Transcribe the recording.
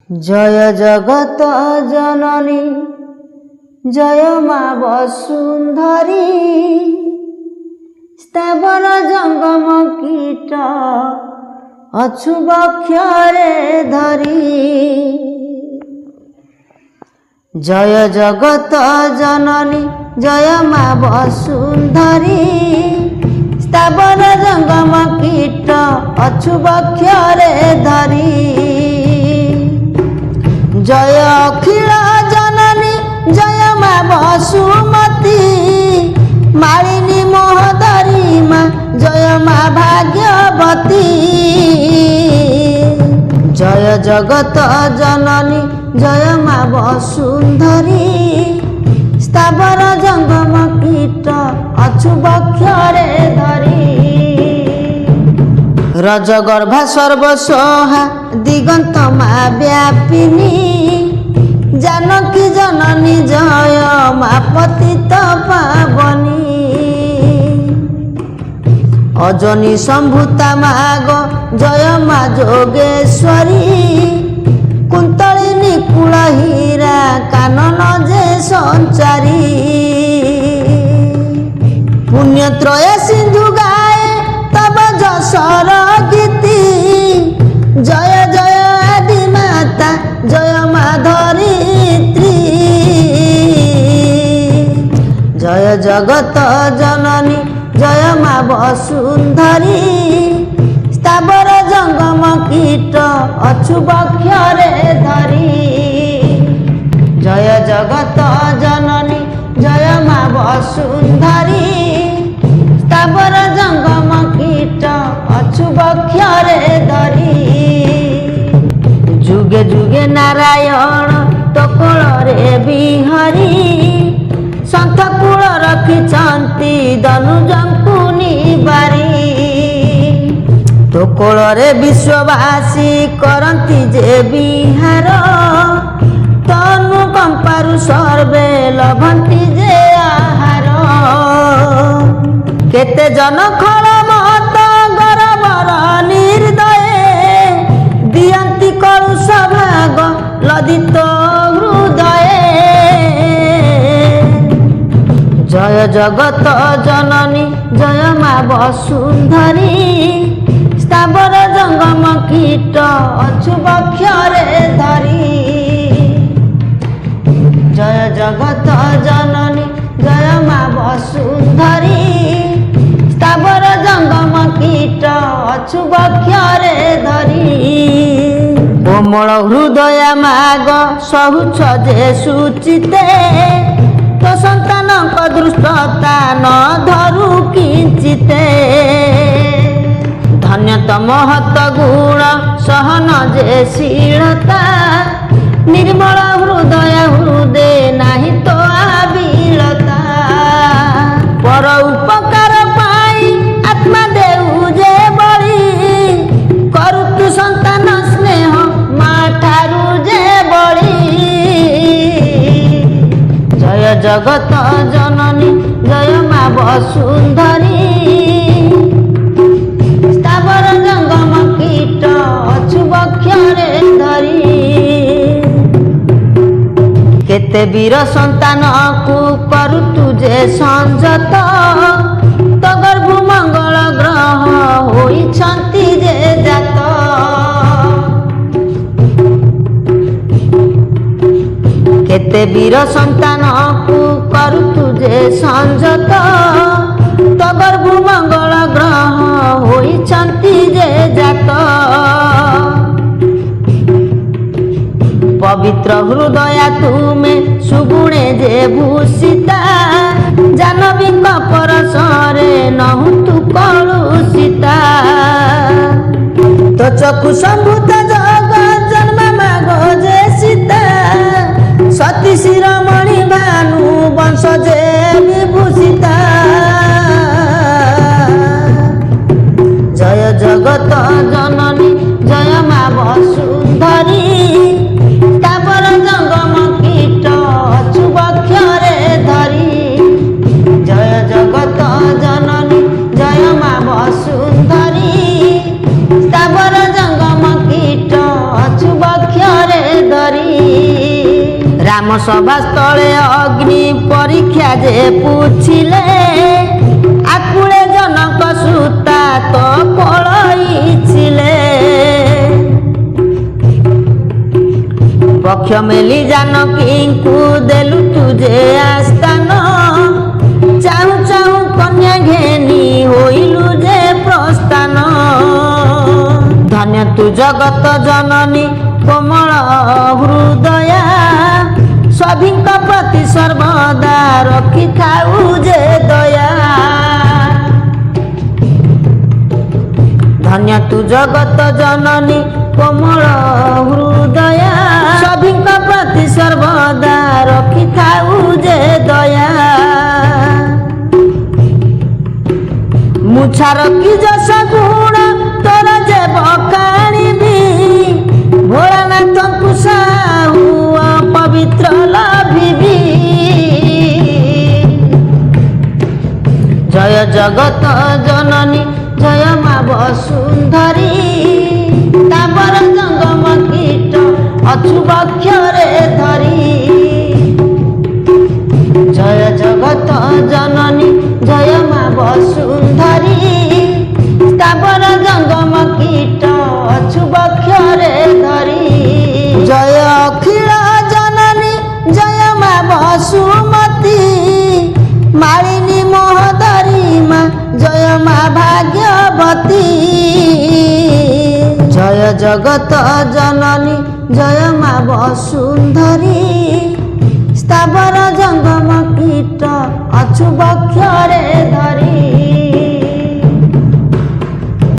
जय जगत जननी जय मा वसुंधरी स्थावर जंगम कीट अछुबक्षरे धरी। जय जगत जननी जय मा वसुंधरी स्थावर जंगम कीट अछुबक्षरे धरी। जय अखिल जननी जय मा वसुमती मालिनी मोहधरी मा जय मा भाग्यवती। जय जगत जननी जय मा वसुंधरी स्थावर जंगम कीट अछुबक्षरे धरी। रजगर्भा सर्वसहा दिगंत मा व्यापिनी जानकी जननी जय मा पतित पावनी। अजनी संभूता माग जय मा जोगेश्वरी कुंतलिनी कुल हीरा कानन जे संचारी। पुण्यत्रय सिंधु गाए तब जसर गीति जय जय आदि माता जय मा धरित्री। जय जगत जननी जय मा वसुंधरी स्थावर जंगम कीट अछुबक्षरे धरी। जय जगत जननी जय मा वसुंधरी स्थावर जंगम कीट अछुबक्षरे धरी। जुगे जुगे नारायण टोकଳରେ बिहारी सन्थ कूल रखिछन्ति धनुजंकु निबारी। टोकଳରେ विश्ववासी करन्ति जे बिहार तनु कंपारु सर्वे लभन्ति जे आहार। केते जन खल महत गरबर निर्दये दियन्ति करु सभाग लदित हृदये। जय जगत जननी जय मा वसुंधरी स्थावर जंगम कीट अछुबक्षरे धरी। जय जगत जननी जय मा वसुंधरी स्थावर जंगम कीट अछुबक्षरे धरी। कोमल हृदय माग सहुच जे सुचिते तो संतान दृष्टता न धरु किंचिते। धन्यत महत गुण सहन जे शीलता निर्मल हृदय हृदय नाही तो आबिलता। पर उपकार पाई आत्मा देउ जे बळी करुतु संतान स्नेह मा ठारु जे बळी। जय जगत जननी जय मा वसुंधरी स्थावर जंगम कीट अछुबक्षरे धरी। केते वीर संतान को करु तुझे संजत तो गर्भ मंगल ग्रह होइछन्ति जे जात। केते वीर संतान को करु तुझे संजत तो गर्भ मंगल ग्रह होइछन्ति जे जात। पवित्र हृदय तुमे सुगुणे जे भूषिता जानवी परसरे नहु तु कलुषिता। तो चक्षु संभूत जग जन्म माग जे सीता सती शिरोमणि भानु वंश जे विभूषिता। जय जगत जननी जय मा वसुंधरी स्थावर जंगम कीट अछुबक्षरे धरी। जय जगत जननी जय मा वसुंधरी स्थावर जंगम कीट ରାମ ସଭାସ୍ଥଳେ ଅଗ୍ନି ପରୀକ୍ଷା ଯେ ପୁଛିଲେ ଆକୁଳେ ଜନକ ସୁତା ତ ପଳଇଥିଲେ ପକ୍ଷ ମେଲି ଜାନକୀଙ୍କୁ ଦେଲୁ ତୁ ଯେ ଆସ୍ଥାନ ଚାହୁଁ ଚାହୁଁ କନ୍ୟା ଘେନି ହୋଇଲୁ ଯେ ପ୍ରସ୍ଥାନ ଧନ୍ୟ ତୁ ଜଗତ ଜନନୀ କୋମଳ ହୃଦୟା ସ୍ୱାଧୀଙ୍କ ପ୍ରତି ସର୍ବଦା ରଖିଥାଉ ଯେ ଦୟା ଧନ୍ୟ ତୁ ଜଗତ ଜନନୀ କୋମଳ ହୃଦୟା ସ୍ୱାଧୀଙ୍କ ପ୍ରତି ସର୍ବଦା ରଖିଥାଉ ଯେ ଦୟା ମୁଛାର କି ଯଶ ଗୁଣ ତୋର ଯେ ବକାଣିବି ଭୋଳାନାଥଙ୍କୁ ସାହୁ ପବିତ୍ର ଲଭିବି ଜୟ ଜଗତ ଜନନୀ ଜୟ ମା ବସୁନ୍ଧରୀ ତାପର ଜଙ୍ଗମ କୀଟ ଅଛୁ ବକ୍ଷରେ ଧରି ଜୟ ଜଗତ ଜନନୀ ଜୟ ମା ବସୁନ୍ଧରୀ ତାପର ଜଙ୍ଗମ କୀଟ ଅଛୁ ବକ୍ଷରେ ଧରି ଜୟ ଅଖିଳ ଜନନୀ ଜୟ ମା ବସୁମତୀ ମାଳିନୀ ମୋହଧରୀ ମା ଜୟ ମା ଭାଗ୍ୟବତୀ ଜୟ ଜଗତ ଜନନୀ ଜୟ ମା ବସୁନ୍ଧରୀ ସ୍ଥାବର ଜଙ୍ଗମ କୀଟ ଅଛୁ ବକ୍ଷରେ ଧରି।